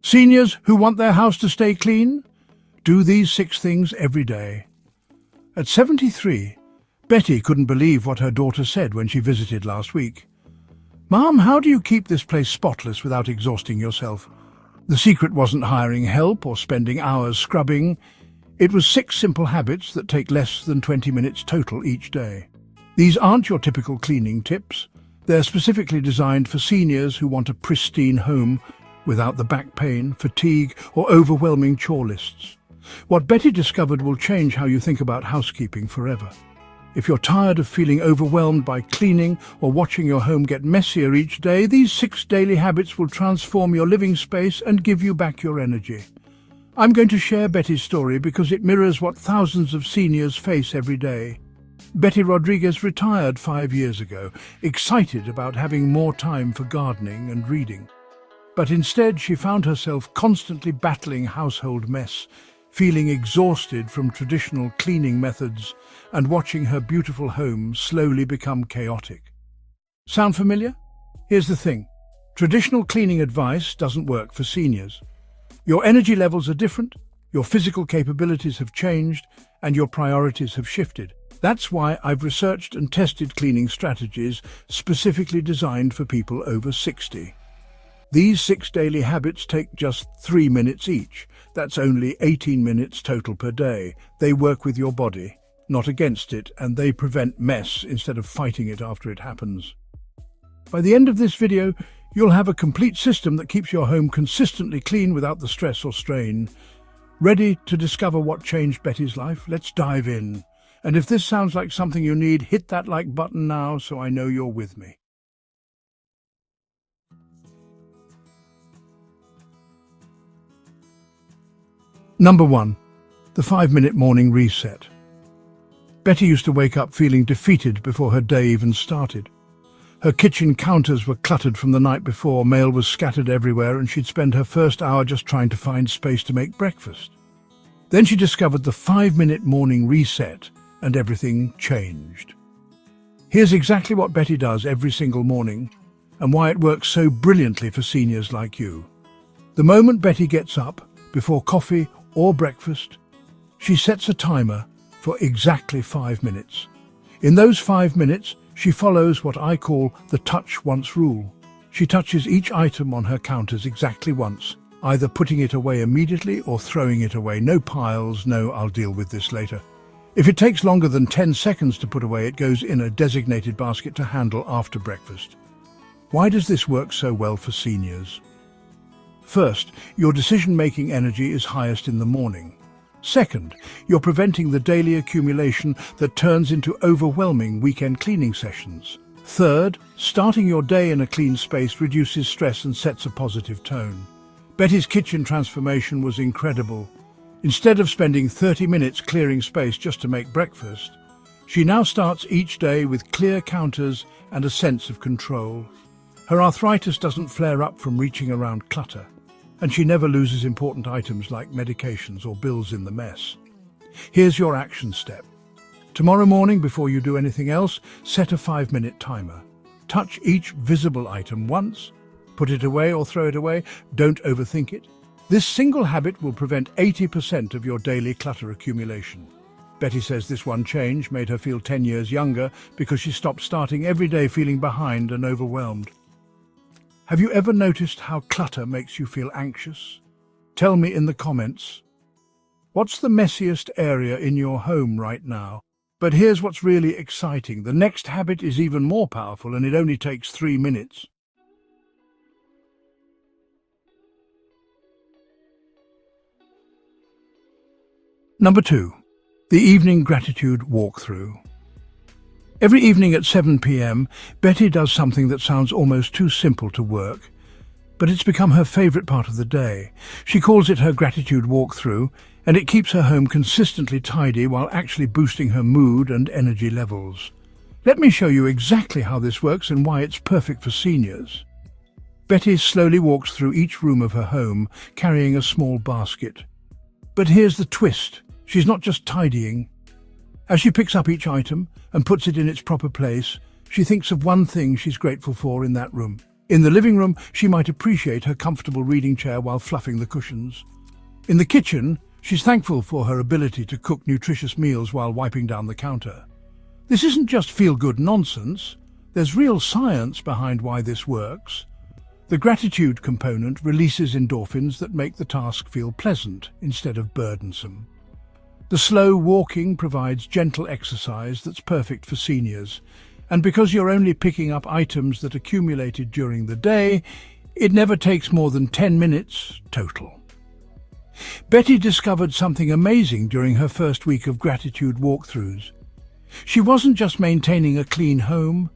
Seniors who want their house to stay clean? Do these 6 things every day. At 73, Betty couldn't believe what her daughter said when she visited last week. "Mom, how do you keep this place spotless without exhausting yourself?" The secret wasn't hiring help or spending hours scrubbing. It was 6 simple habits that take less than 20 minutes total each day. These aren't your typical cleaning tips. They're specifically designed for seniors who want a pristine home without the back pain, fatigue, or overwhelming chore lists. What Betty discovered will change how you think about housekeeping forever. If you're tired of feeling overwhelmed by cleaning or watching your home get messier each day, these 6 daily habits will transform your living space and give you back your energy. I'm going to share Betty's story because it mirrors what thousands of seniors face every day. Betty Rodriguez retired 5 years ago, excited about having more time for gardening and reading. But instead, she found herself constantly battling household mess, feeling exhausted from traditional cleaning methods and watching her beautiful home slowly become chaotic. Sound familiar? Here's the thing. Traditional cleaning advice doesn't work for seniors. Your energy levels are different, your physical capabilities have changed, and your priorities have shifted. That's why I've researched and tested cleaning strategies specifically designed for people over 60. These 6 daily habits take just 3 minutes each. That's only 18 minutes total per day. They work with your body, not against it, and they prevent mess instead of fighting it after it happens. By the end of this video, you'll have a complete system that keeps your home consistently clean without the stress or strain. Ready to discover what changed Betty's life? Let's dive in. And if this sounds like something you need, hit that like button now so I know you're with me. Number 1. The 5-minute morning reset. Betty used to wake up feeling defeated before her day even started. Her kitchen counters were cluttered from the night before, mail was scattered everywhere, and she'd spend her first hour just trying to find space to make breakfast. Then she discovered the 5-minute morning reset, and everything changed. Here's exactly what Betty does every single morning, and why it works so brilliantly for seniors like you. The moment Betty gets up, before coffee or breakfast, she sets a timer for exactly 5 minutes. In those 5 minutes, she follows what I call the touch once rule. She touches each item on her counters exactly once, either putting it away immediately or throwing it away. No piles, no "I'll deal with this later." If it takes longer than 10 seconds to put away, it goes in a designated basket to handle after breakfast. Why does this work so well for seniors? First, your decision-making energy is highest in the morning. Second, you're preventing the daily accumulation that turns into overwhelming weekend cleaning sessions. Third, starting your day in a clean space reduces stress and sets a positive tone. Betty's kitchen transformation was incredible. Instead of spending 30 minutes clearing space just to make breakfast, she now starts each day with clear counters and a sense of control. Her arthritis doesn't flare up from reaching around clutter, and she never loses important items like medications or bills in the mess. Here's your action step. Tomorrow morning, before you do anything else, set a 5-minute timer. Touch each visible item once. Put it away or throw it away. Don't overthink it. This single habit will prevent 80% of your daily clutter accumulation. Betty says this one change made her feel 10 years younger because she stopped starting every day feeling behind and overwhelmed. Have you ever noticed how clutter makes you feel anxious? Tell me in the comments. What's the messiest area in your home right now? But here's what's really exciting. The next habit is even more powerful, and it only takes 3 minutes. Number 2. The evening gratitude walkthrough. Every evening at 7 p.m, Betty does something that sounds almost too simple to work, but it's become her favorite part of the day. She calls it her gratitude walkthrough, and it keeps her home consistently tidy while actually boosting her mood and energy levels. Let me show you exactly how this works and why it's perfect for seniors. Betty slowly walks through each room of her home, carrying a small basket. But here's the twist. She's not just tidying. As she picks up each item and puts it in its proper place, she thinks of one thing she's grateful for in that room. In the living room, she might appreciate her comfortable reading chair while fluffing the cushions. In the kitchen, she's thankful for her ability to cook nutritious meals while wiping down the counter. This isn't just feel-good nonsense. There's real science behind why this works. The gratitude component releases endorphins that make the task feel pleasant instead of burdensome. The slow walking provides gentle exercise that's perfect for seniors. And because you're only picking up items that accumulated during the day, it never takes more than 10 minutes total. Betty discovered something amazing during her first week of gratitude walkthroughs. She wasn't just maintaining a clean home,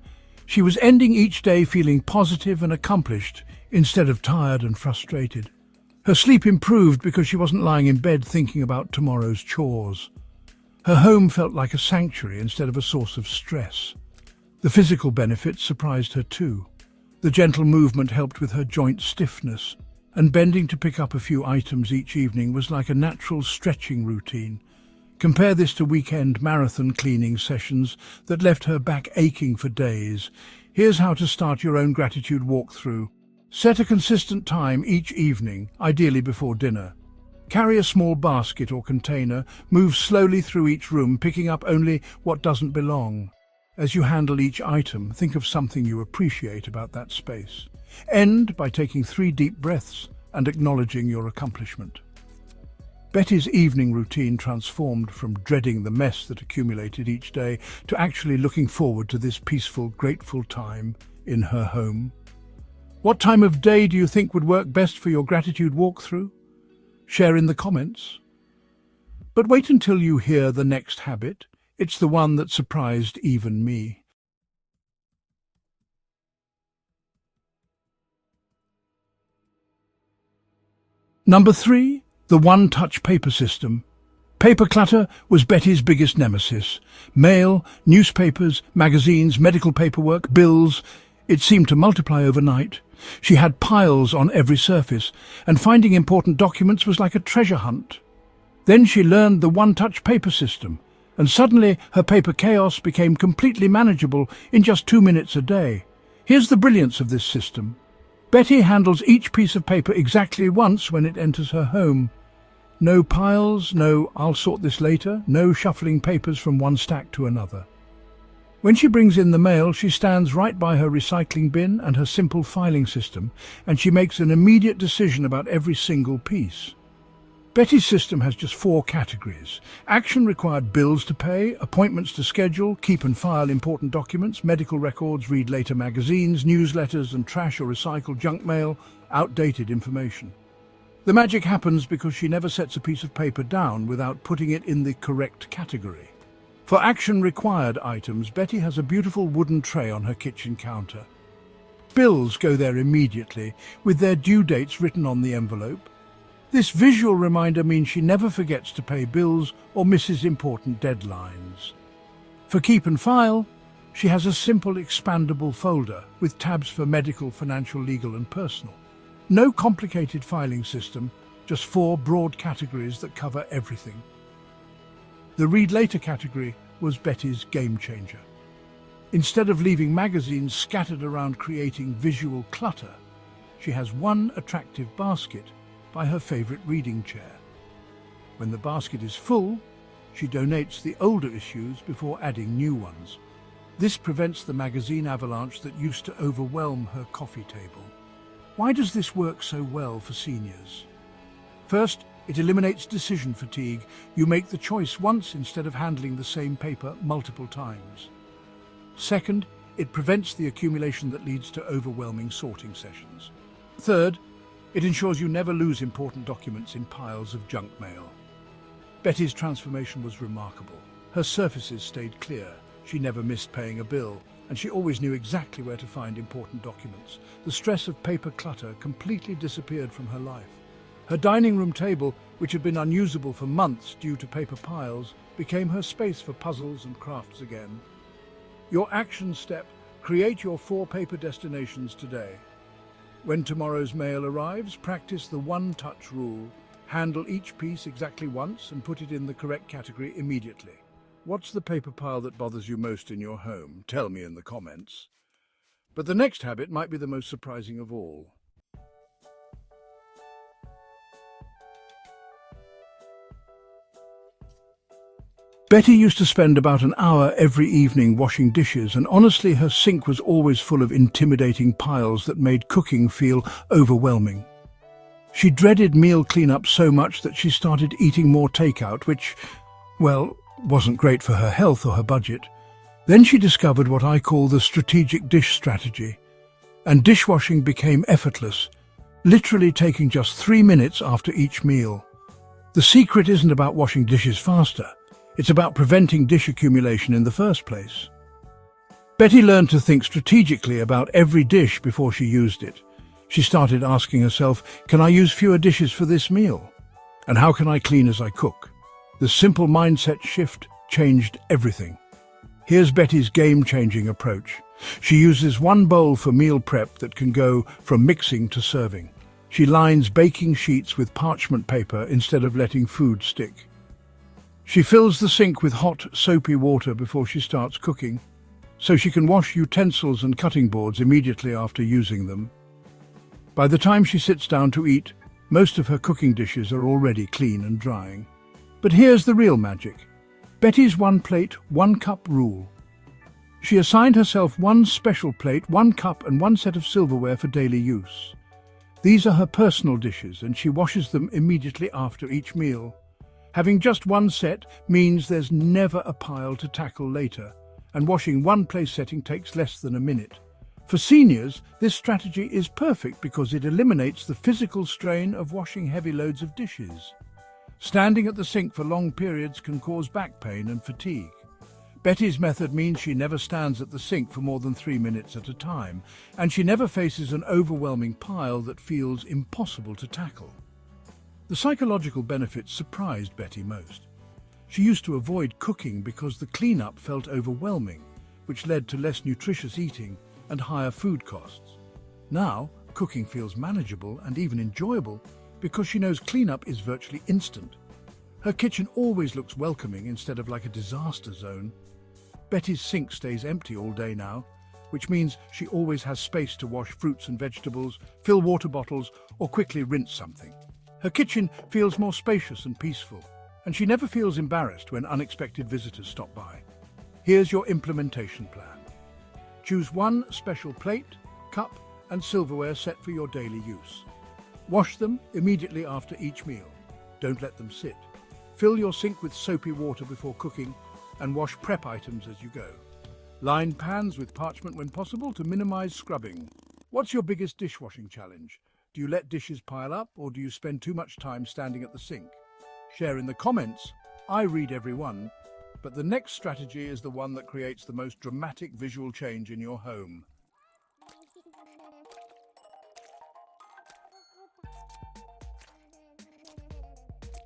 she was ending each day feeling positive and accomplished instead of tired and frustrated. Her sleep improved because she wasn't lying in bed thinking about tomorrow's chores. Her home felt like a sanctuary instead of a source of stress. The physical benefits surprised her too. The gentle movement helped with her joint stiffness, and bending to pick up a few items each evening was like a natural stretching routine. Compare this to weekend marathon cleaning sessions that left her back aching for days. Here's how to start your own gratitude walkthrough. Set a consistent time each evening, ideally before dinner. Carry a small basket or container, move slowly through each room, picking up only what doesn't belong. As you handle each item, think of something you appreciate about that space. End by taking 3 deep breaths and acknowledging your accomplishment. Betty's evening routine transformed from dreading the mess that accumulated each day to actually looking forward to this peaceful, grateful time in her home. What time of day do you think would work best for your gratitude walkthrough? Share in the comments. But wait until you hear the next habit. It's the one that surprised even me. Number 3. The one-touch paper system. Paper clutter was Betty's biggest nemesis. Mail, newspapers, magazines, medical paperwork, bills. It seemed to multiply overnight. She had piles on every surface, and finding important documents was like a treasure hunt. Then she learned the one-touch paper system, and suddenly her paper chaos became completely manageable in just 2 minutes a day. Here's the brilliance of this system. Betty handles each piece of paper exactly once when it enters her home. No piles, no "I'll sort this later," no shuffling papers from one stack to another. When she brings in the mail, she stands right by her recycling bin and her simple filing system, and she makes an immediate decision about every single piece. Betty's system has just 4 categories: action-required bills to pay, appointments to schedule, keep and file important documents, medical records, read later magazines, newsletters, and trash or recycle junk mail, outdated information. The magic happens because she never sets a piece of paper down without putting it in the correct category. For action-required items, Betty has a beautiful wooden tray on her kitchen counter. Bills go there immediately, with their due dates written on the envelope. This visual reminder means she never forgets to pay bills or misses important deadlines. For keep and file, she has a simple expandable folder with tabs for medical, financial, legal and personal. No complicated filing system, just 4 broad categories that cover everything. The read later category was Betty's game changer. Instead of leaving magazines scattered around creating visual clutter, she has one attractive basket by her favorite reading chair. When the basket is full, she donates the older issues before adding new ones. This prevents the magazine avalanche that used to overwhelm her coffee table. Why does this work so well for seniors? First, it eliminates decision fatigue. You make the choice once instead of handling the same paper multiple times. Second, it prevents the accumulation that leads to overwhelming sorting sessions. Third, it ensures you never lose important documents in piles of junk mail. Betty's transformation was remarkable. Her surfaces stayed clear, she never missed paying a bill, and she always knew exactly where to find important documents. The stress of paper clutter completely disappeared from her life. Her dining room table, which had been unusable for months due to paper piles, became her space for puzzles and crafts again. Your action step: create your 4 paper destinations today. When tomorrow's mail arrives, practice the one-touch rule. Handle each piece exactly once and put it in the correct category immediately. What's the paper pile that bothers you most in your home? Tell me in the comments. But the next habit might be the most surprising of all. Betty used to spend about an hour every evening washing dishes, and honestly, her sink was always full of intimidating piles that made cooking feel overwhelming. She dreaded meal cleanup so much that she started eating more takeout, which, well, wasn't great for her health or her budget. Then she discovered what I call the strategic dish strategy, and dishwashing became effortless, literally taking just 3 minutes after each meal. The secret isn't about washing dishes faster. It's about preventing dish accumulation in the first place. Betty learned to think strategically about every dish before she used it. She started asking herself, can I use fewer dishes for this meal? And how can I clean as I cook? The simple mindset shift changed everything. Here's Betty's game-changing approach. She uses one bowl for meal prep that can go from mixing to serving. She lines baking sheets with parchment paper instead of letting food stick. She fills the sink with hot, soapy water before she starts cooking, so she can wash utensils and cutting boards immediately after using them. By the time she sits down to eat, most of her cooking dishes are already clean and drying. But here's the real magic. Betty's one plate, one cup rule. She assigned herself one special plate, one cup and one set of silverware for daily use. These are her personal dishes, and she washes them immediately after each meal. Having just one set means there's never a pile to tackle later, and washing one place setting takes less than a minute. For seniors, this strategy is perfect because it eliminates the physical strain of washing heavy loads of dishes. Standing at the sink for long periods can cause back pain and fatigue. Betty's method means she never stands at the sink for more than 3 minutes at a time, and she never faces an overwhelming pile that feels impossible to tackle. The psychological benefits surprised Betty most. She used to avoid cooking because the cleanup felt overwhelming, which led to less nutritious eating and higher food costs. Now, cooking feels manageable and even enjoyable because she knows cleanup is virtually instant. Her kitchen always looks welcoming instead of like a disaster zone. Betty's sink stays empty all day now, which means she always has space to wash fruits and vegetables, fill water bottles, or quickly rinse something. Her kitchen feels more spacious and peaceful, and she never feels embarrassed when unexpected visitors stop by. Here's your implementation plan. Choose one special plate, cup, and silverware set for your daily use. Wash them immediately after each meal. Don't let them sit. Fill your sink with soapy water before cooking, and wash prep items as you go. Line pans with parchment when possible to minimize scrubbing. What's your biggest dishwashing challenge? Do you let dishes pile up, or do you spend too much time standing at the sink? Share in the comments. I read every one. But the next strategy is the one that creates the most dramatic visual change in your home.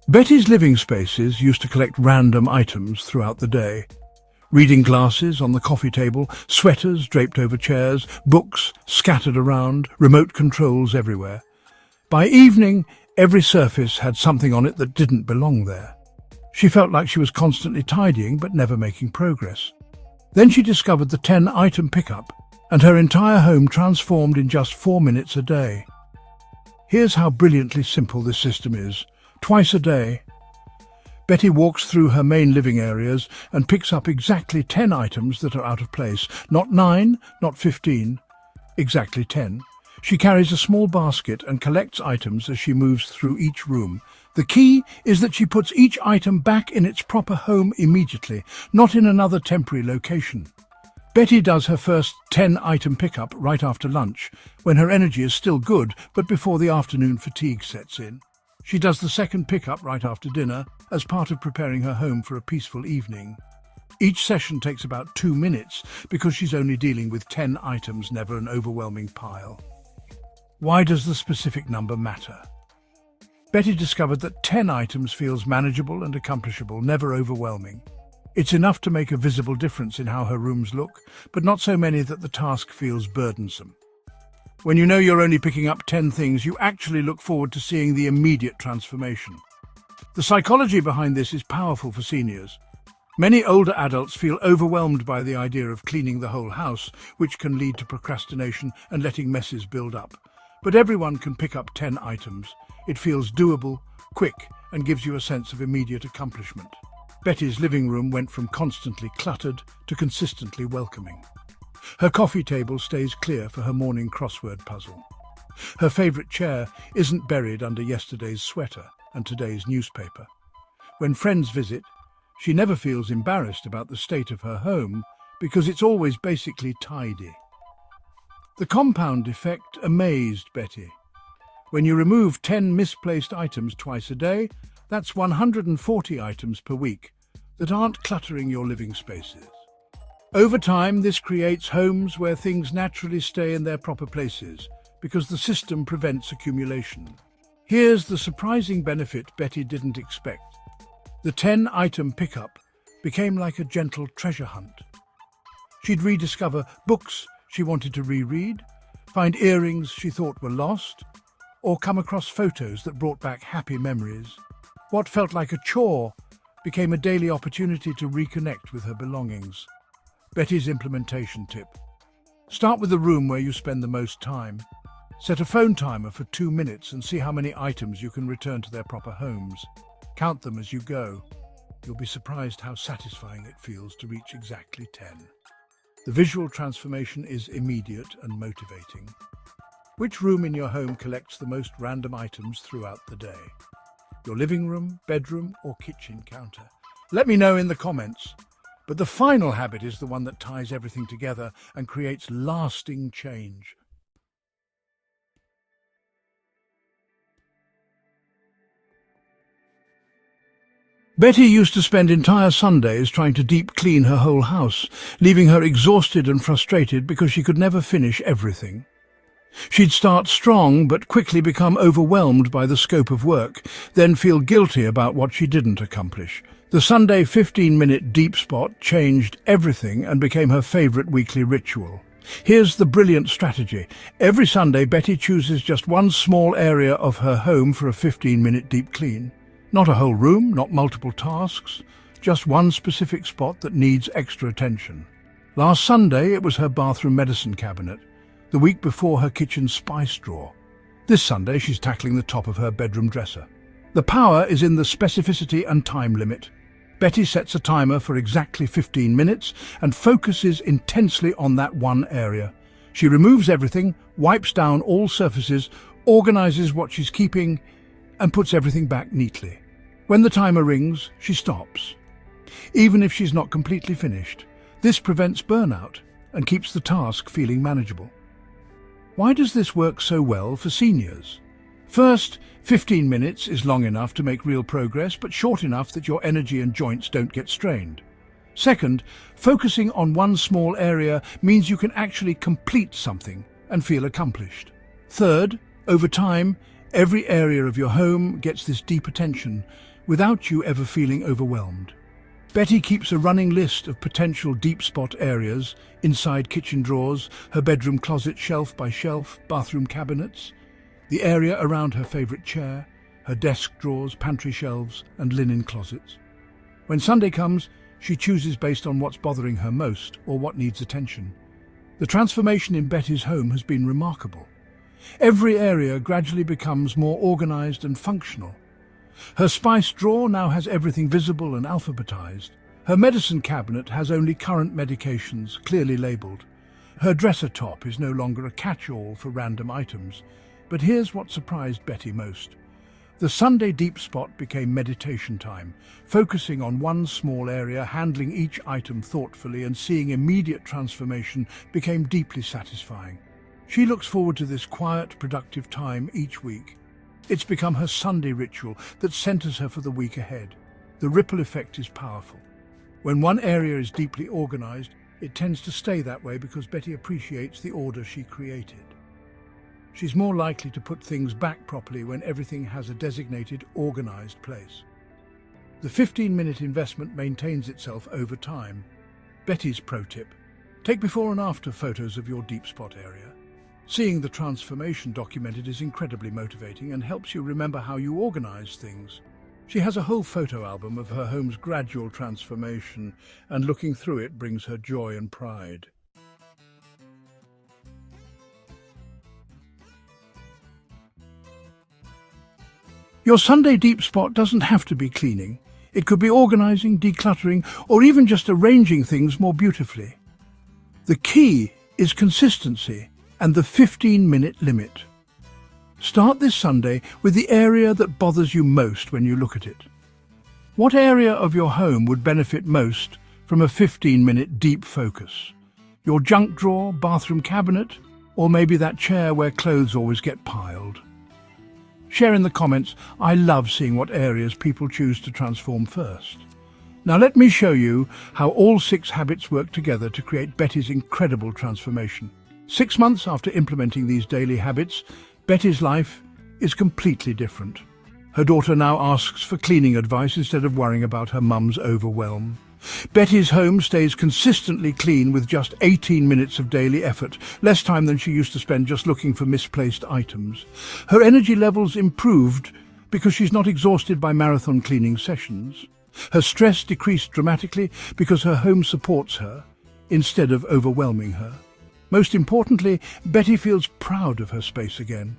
Betty's living spaces used to collect random items throughout the day. Reading glasses on the coffee table, sweaters draped over chairs, books scattered around, remote controls everywhere. By evening, every surface had something on it that didn't belong there. She felt like she was constantly tidying but never making progress. Then she discovered the 10-item pickup, and her entire home transformed in just 4 minutes a day. Here's how brilliantly simple this system is. Twice a day, Betty walks through her main living areas and picks up exactly 10 items that are out of place. Not 9, not 15, exactly 10. She carries a small basket and collects items as she moves through each room. The key is that she puts each item back in its proper home immediately, not in another temporary location. Betty does her first 10-item pickup right after lunch, when her energy is still good, but before the afternoon fatigue sets in. She does the second pickup right after dinner, as part of preparing her home for a peaceful evening. Each session takes about 2 minutes because she's only dealing with 10 items, never an overwhelming pile. Why does the specific number matter? Betty discovered that 10 items feels manageable and accomplishable, never overwhelming. It's enough to make a visible difference in how her rooms look, but not so many that the task feels burdensome. When you know you're only picking up 10 things, you actually look forward to seeing the immediate transformation. The psychology behind this is powerful for seniors. Many older adults feel overwhelmed by the idea of cleaning the whole house, which can lead to procrastination and letting messes build up. But everyone can pick up 10 items. It feels doable, quick, and gives you a sense of immediate accomplishment. Betty's living room went from constantly cluttered to consistently welcoming. Her coffee table stays clear for her morning crossword puzzle. Her favourite chair isn't buried under yesterday's sweater and today's newspaper. When friends visit, she never feels embarrassed about the state of her home because it's always basically tidy. The compound effect amazed Betty. When you remove 10 misplaced items twice a day, that's 140 items per week that aren't cluttering your living spaces. Over time, this creates homes where things naturally stay in their proper places because the system prevents accumulation. Here's the surprising benefit Betty didn't expect. The 10-item pickup became like a gentle treasure hunt. She'd rediscover books she wanted to reread, find earrings she thought were lost, or come across photos that brought back happy memories. What felt like a chore became a daily opportunity to reconnect with her belongings. Betty's implementation tip. Start with the room where you spend the most time. Set a phone timer for 2 minutes and see how many items you can return to their proper homes. Count them as you go. You'll be surprised how satisfying it feels to reach exactly 10. The visual transformation is immediate and motivating. Which room in your home collects the most random items throughout the day? Your living room, bedroom, or kitchen counter? Let me know in the comments. But the final habit is the one that ties everything together and creates lasting change. Betty used to spend entire Sundays trying to deep clean her whole house, leaving her exhausted and frustrated because she could never finish everything. She'd start strong but quickly become overwhelmed by the scope of work, then feel guilty about what she didn't accomplish. The Sunday 15-minute deep spot changed everything and became her favourite weekly ritual. Here's the brilliant strategy. Every Sunday, Betty chooses just one small area of her home for a 15-minute deep clean. Not a whole room, not multiple tasks, just one specific spot that needs extra attention. Last Sunday, it was her bathroom medicine cabinet. The week before, her kitchen spice drawer. This Sunday, she's tackling the top of her bedroom dresser. The power is in the specificity and time limit. Betty sets a timer for exactly 15 minutes and focuses intensely on that one area. She removes everything, wipes down all surfaces, organizes what she's keeping, and puts everything back neatly. When the timer rings, she stops, even if she's not completely finished. This prevents burnout and keeps the task feeling manageable. Why does this work so well for seniors? First, 15 minutes is long enough to make real progress, but short enough that your energy and joints don't get strained. Second, focusing on one small area means you can actually complete something and feel accomplished. Third, over time, every area of your home gets this deep attention without you ever feeling overwhelmed. Betty keeps a running list of potential deep spot areas inside kitchen drawers, her bedroom closet shelf by shelf, bathroom cabinets, the area around her favourite chair, her desk drawers, pantry shelves, and linen closets. When Sunday comes, she chooses based on what's bothering her most or what needs attention. The transformation in Betty's home has been remarkable. Every area gradually becomes more organised and functional. Her spice drawer now has everything visible and alphabetized. Her medicine cabinet has only current medications, clearly labelled. Her dresser top is no longer a catch-all for random items. But here's what surprised Betty most. The Sunday deep spot became meditation time, focusing on one small area, handling each item thoughtfully and seeing immediate transformation became deeply satisfying. She looks forward to this quiet, productive time each week. It's become her Sunday ritual that centers her for the week ahead. The ripple effect is powerful. When one area is deeply organized, it tends to stay that way because Betty appreciates the order she created. She's more likely to put things back properly when everything has a designated, organized place. The 15-minute investment maintains itself over time. Betty's pro tip: take before and after photos of your deep spot area. Seeing the transformation documented is incredibly motivating and helps you remember how you organize things. She has a whole photo album of her home's gradual transformation, and looking through it brings her joy and pride. Your Sunday deep spot doesn't have to be cleaning. It could be organizing, decluttering, or even just arranging things more beautifully. The key is consistency and the 15-minute limit. Start this Sunday with the area that bothers you most when you look at it. What area of your home would benefit most from a 15-minute deep focus? Your junk drawer, bathroom cabinet, or maybe that chair where clothes always get piled? Share in the comments. I love seeing what areas people choose to transform first. Now let me show you how all 6 habits work together to create Betty's incredible transformation. 6 months after implementing these daily habits, Betty's life is completely different. Her daughter now asks for cleaning advice instead of worrying about her mum's overwhelm. Betty's home stays consistently clean with just 18 minutes of daily effort, less time than she used to spend just looking for misplaced items. Her energy levels improved because she's not exhausted by marathon cleaning sessions. Her stress decreased dramatically because her home supports her instead of overwhelming her. Most importantly, Betty feels proud of her space again.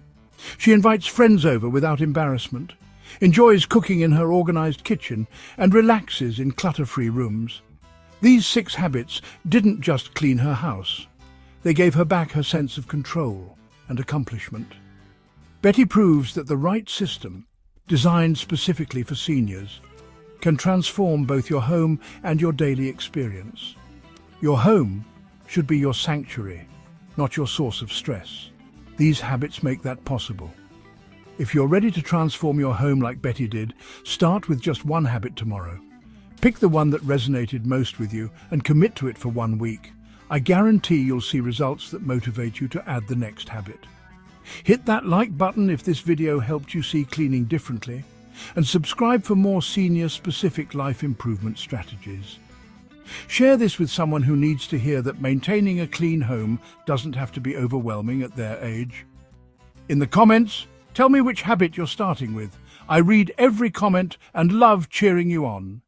She invites friends over without embarrassment, enjoys cooking in her organized kitchen, and relaxes in clutter-free rooms. These 6 habits didn't just clean her house. They gave her back her sense of control and accomplishment. Betty proves that the right system, designed specifically for seniors, can transform both your home and your daily experience. Your home should be your sanctuary, not your source of stress. These habits make that possible. If you're ready to transform your home like Betty did, start with just 1 habit tomorrow. Pick the one that resonated most with you and commit to it for 1 week. I guarantee you'll see results that motivate you to add the next habit. Hit that like button if this video helped you see cleaning differently, and subscribe for more senior-specific life improvement strategies. Share this with someone who needs to hear that maintaining a clean home doesn't have to be overwhelming at their age. In the comments, tell me which habit you're starting with. I read every comment and love cheering you on.